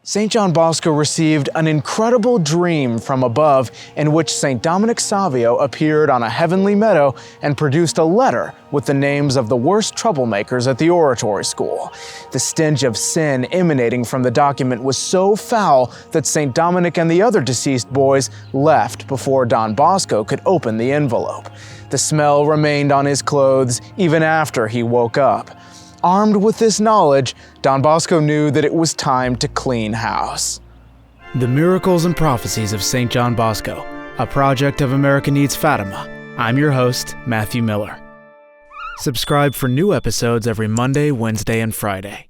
St. John Bosco received an incredible dream from above in which St. Dominic Savio appeared on a heavenly meadow and produced a letter with the names of the worst troublemakers at the Oratory School. The stench of sin emanating from the document was so foul that St. Dominic and the other deceased boys left before Don Bosco could open the envelope. The smell remained on his clothes even after he woke up. Armed with this knowledge, Don Bosco knew that it was time to clean house. The Miracles and Prophecies of St. John Bosco, a project of America Needs Fatima. I'm your host, Matthew Miller. Subscribe for new episodes every Monday, Wednesday, and Friday.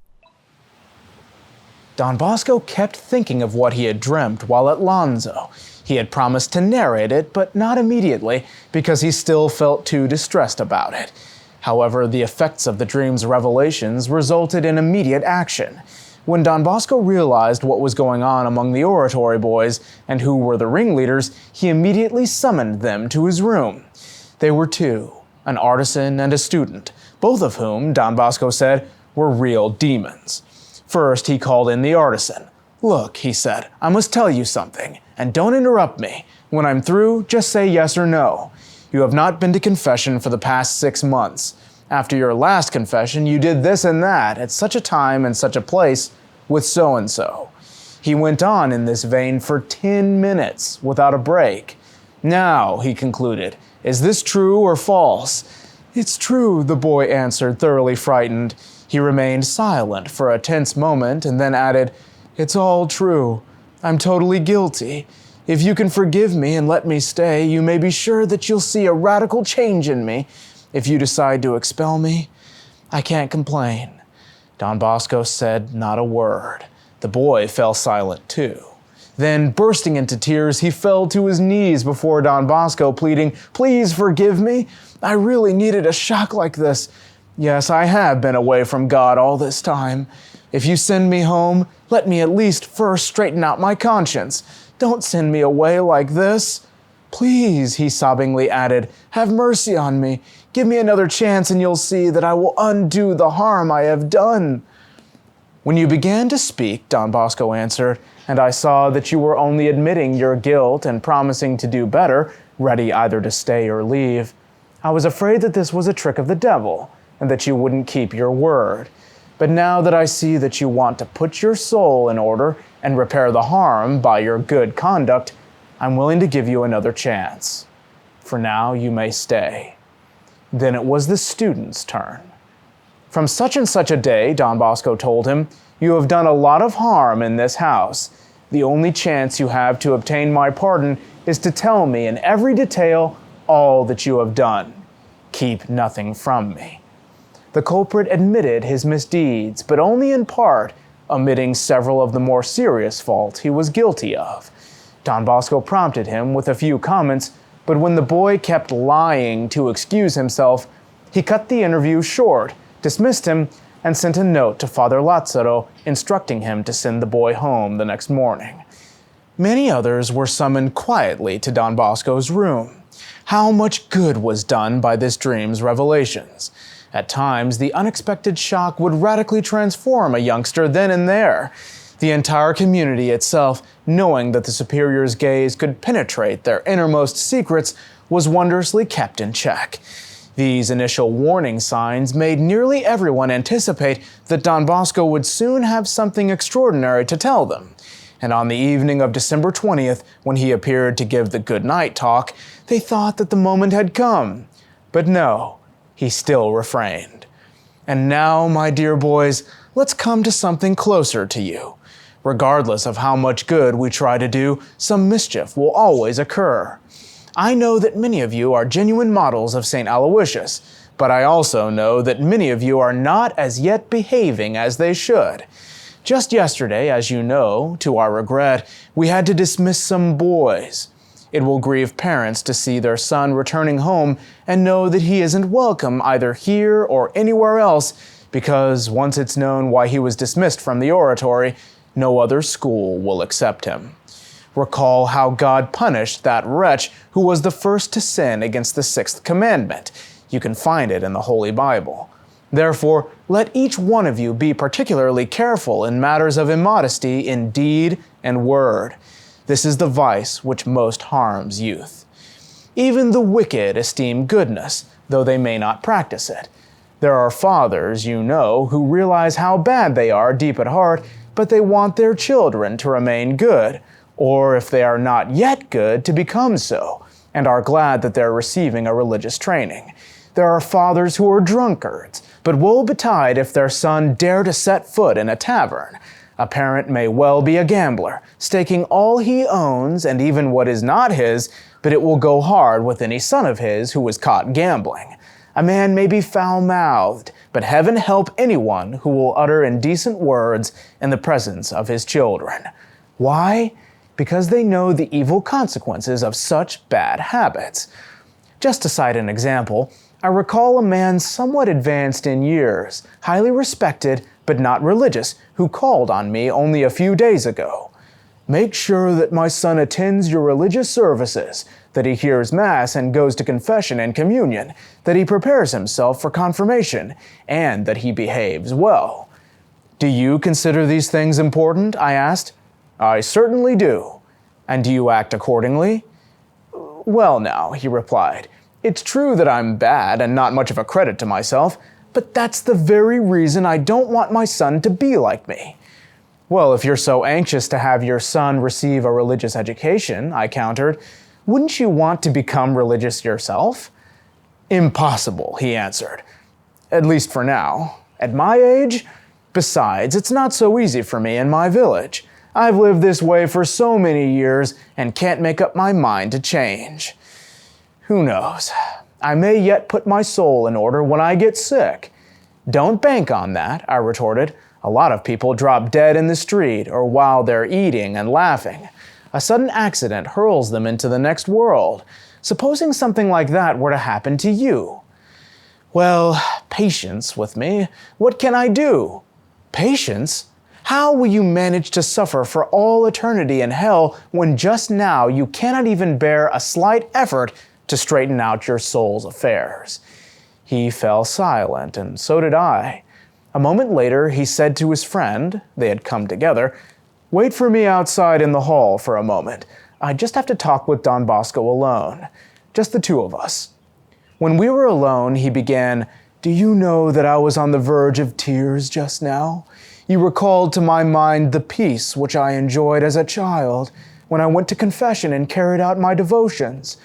Don Bosco kept thinking of what he had dreamt while at Lonzo. He had promised to narrate it, but not immediately, because he still felt too distressed about it. However, the effects of the dream's revelations resulted in immediate action. When Don Bosco realized what was going on among the oratory boys and who were the ringleaders, he immediately summoned them to his room. They were two, an artisan and a student, both of whom, Don Bosco said, were real demons. First, he called in the artisan. "Look," he said, "I must tell you something, and don't interrupt me. When I'm through, just say yes or no. You have not been to confession for the past 6 months. After your last confession, you did this and that at such a time and such a place with so-and-so." He went on in this vein for 10 minutes without a break. "Now," he concluded, "is this true or false?" "It's true," the boy answered, thoroughly frightened. He remained silent for a tense moment and then added, "It's all true. I'm totally guilty. If you can forgive me and let me stay, you may be sure that you'll see a radical change in me. If you decide to expel me, I can't complain." Don Bosco said not a word. The boy fell silent too. Then, bursting into tears, he fell to his knees before Don Bosco, pleading, "Please forgive me. I really needed a shock like this. Yes, I have been away from God all this time. If you send me home, let me at least first straighten out my conscience. Don't send me away like this. Please," he sobbingly added, "have mercy on me. Give me another chance and you'll see that I will undo the harm I have done." "When you began to speak," Don Bosco answered, "and I saw that you were only admitting your guilt and promising to do better, ready either to stay or leave, I was afraid that this was a trick of the devil and that you wouldn't keep your word. But now that I see that you want to put your soul in order and repair the harm by your good conduct, I'm willing to give you another chance. For now, you may stay." Then it was the student's turn. "From such and such a day," Don Bosco told him, "you have done a lot of harm in this house. The only chance you have to obtain my pardon is to tell me in every detail all that you have done. Keep nothing from me." The culprit admitted his misdeeds, but only in part, omitting several of the more serious faults he was guilty of. Don Bosco prompted him with a few comments, but when the boy kept lying to excuse himself, he cut the interview short, dismissed him, and sent a note to Father Lazzaro instructing him to send the boy home the next morning. Many others were summoned quietly to Don Bosco's room. How much good was done by this dream's revelations! At times, the unexpected shock would radically transform a youngster then and there. The entire community itself, knowing that the superior's gaze could penetrate their innermost secrets, was wondrously kept in check. These initial warning signs made nearly everyone anticipate that Don Bosco would soon have something extraordinary to tell them. And on the evening of December 20th, when he appeared to give the good-night talk, they thought that the moment had come. But no, he still refrained. And now, my dear boys, let's come to something closer to you. Regardless of how much good we try to do, some mischief will always occur. I know that many of you are genuine models of St. Aloysius, but I also know that many of you are not as yet behaving as they should. Just yesterday, as you know, to our regret, we had to dismiss some boys. It will grieve parents to see their son returning home and know that he isn't welcome either here or anywhere else, because once it's known why he was dismissed from the oratory, no other school will accept him. Recall how God punished that wretch who was the first to sin against the 6th commandment. You can find it in the Holy Bible. Therefore, let each one of you be particularly careful in matters of immodesty in deed and word. This is the vice which most harms youth. Even the wicked esteem goodness, though they may not practice it. There are fathers, you know, who realize how bad they are deep at heart, but they want their children to remain good, or if they are not yet good, to become so, and are glad that they're receiving a religious training. There are fathers who are drunkards, but woe betide if their son dare to set foot in a tavern. A parent may well be a gambler, staking all he owns and even what is not his, but it will go hard with any son of his who is caught gambling. A man may be foul-mouthed, but heaven help anyone who will utter indecent words in the presence of his children. Why? Because they know the evil consequences of such bad habits. Just to cite an example, I recall a man somewhat advanced in years, highly respected but not religious, who called on me only a few days ago. Make sure that my son attends your religious services, that he hears Mass and goes to confession and communion, that he prepares himself for confirmation, and that he behaves well. Do you consider these things important? I asked. I certainly do. And do you act accordingly? Well now, he replied, it's true that I'm bad and not much of a credit to myself, but that's the very reason I don't want my son to be like me. Well, if you're so anxious to have your son receive a religious education, I countered, wouldn't you want to become religious yourself? Impossible, he answered. At least for now. At my age? Besides, it's not so easy for me in my village. I've lived this way for so many years and can't make up my mind to change. Who knows? I may yet put my soul in order when I get sick. Don't bank on that, I retorted. A lot of people drop dead in the street or while they're eating and laughing. A sudden accident hurls them into the next world. Supposing something like that were to happen to you. Well, patience with me. What can I do? Patience? How will you manage to suffer for all eternity in hell when just now you cannot even bear a slight effort to straighten out your soul's affairs? He fell silent, and so did I. A moment later, he said to his friend, they had come together, wait for me outside in the hall for a moment. I just have to talk with Don Bosco alone. Just the two of us. When we were alone, he began, do you know that I was on the verge of tears just now? You recalled to my mind the peace which I enjoyed as a child when I went to confession and carried out my devotions.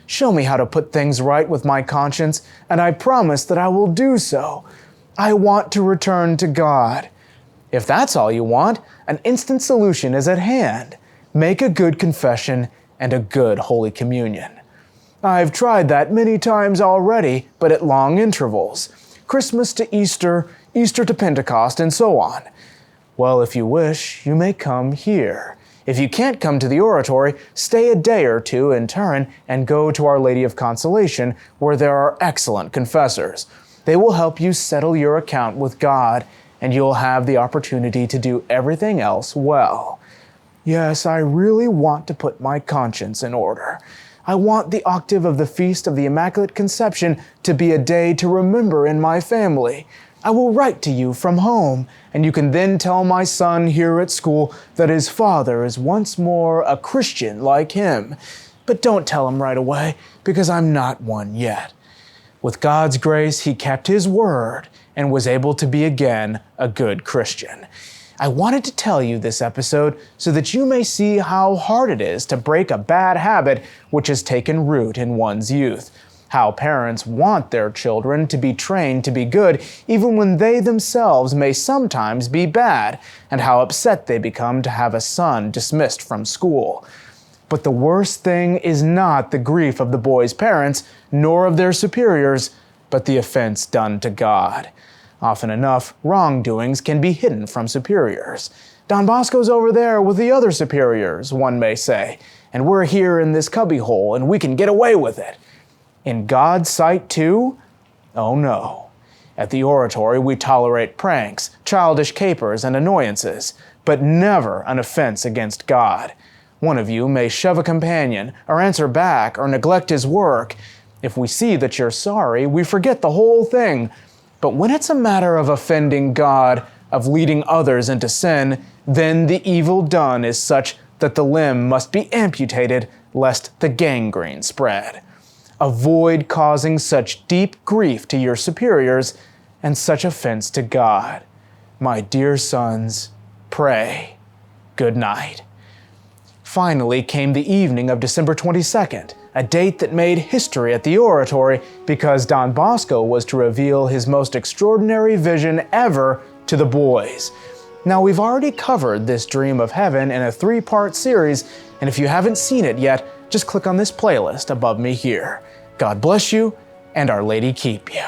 Show me how to put things right with my conscience, and I promise that I will do so. I want to return to God. If that's all you want, an instant solution is at hand. Make a good confession and a good Holy Communion. I've tried that many times already, but at long intervals. Christmas to Easter, Easter to Pentecost, and so on. Well, if you wish, you may come here. If you can't come to the oratory, stay a day or two in Turin and go to Our Lady of Consolation, where there are excellent confessors. They will help you settle your account with God, and you'll have the opportunity to do everything else well. Yes, I really want to put my conscience in order. I want the octave of the Feast of the Immaculate Conception to be a day to remember in my family. I will write to you from home, and you can then tell my son here at school that his father is once more a Christian like him. But don't tell him right away, because I'm not one yet. With God's grace, he kept his word and was able to be again a good Christian. I wanted to tell you this episode so that you may see how hard it is to break a bad habit which has taken root in one's youth. How parents want their children to be trained to be good even when they themselves may sometimes be bad, and how upset they become to have a son dismissed from school. But the worst thing is not the grief of the boy's parents, nor of their superiors, but the offense done to God. Often enough, wrongdoings can be hidden from superiors. Don Bosco's over there with the other superiors, one may say, and we're here in this cubbyhole and we can get away with it. In God's sight too? Oh no. At the oratory we tolerate pranks, childish capers, and annoyances, but never an offense against God. One of you may shove a companion, or answer back, or neglect his work. If we see that you're sorry, we forget the whole thing. But when it's a matter of offending God, of leading others into sin, then the evil done is such that the limb must be amputated lest the gangrene spread. Avoid causing such deep grief to your superiors and such offense to God. My dear sons, pray. Good night. Finally came the evening of December 22nd, a date that made history at the Oratory because Don Bosco was to reveal his most extraordinary vision ever to the boys. Now, we've already covered this dream of heaven in a 3-part series, and if you haven't seen it yet, just click on this playlist above me here. God bless you, and Our Lady keep you.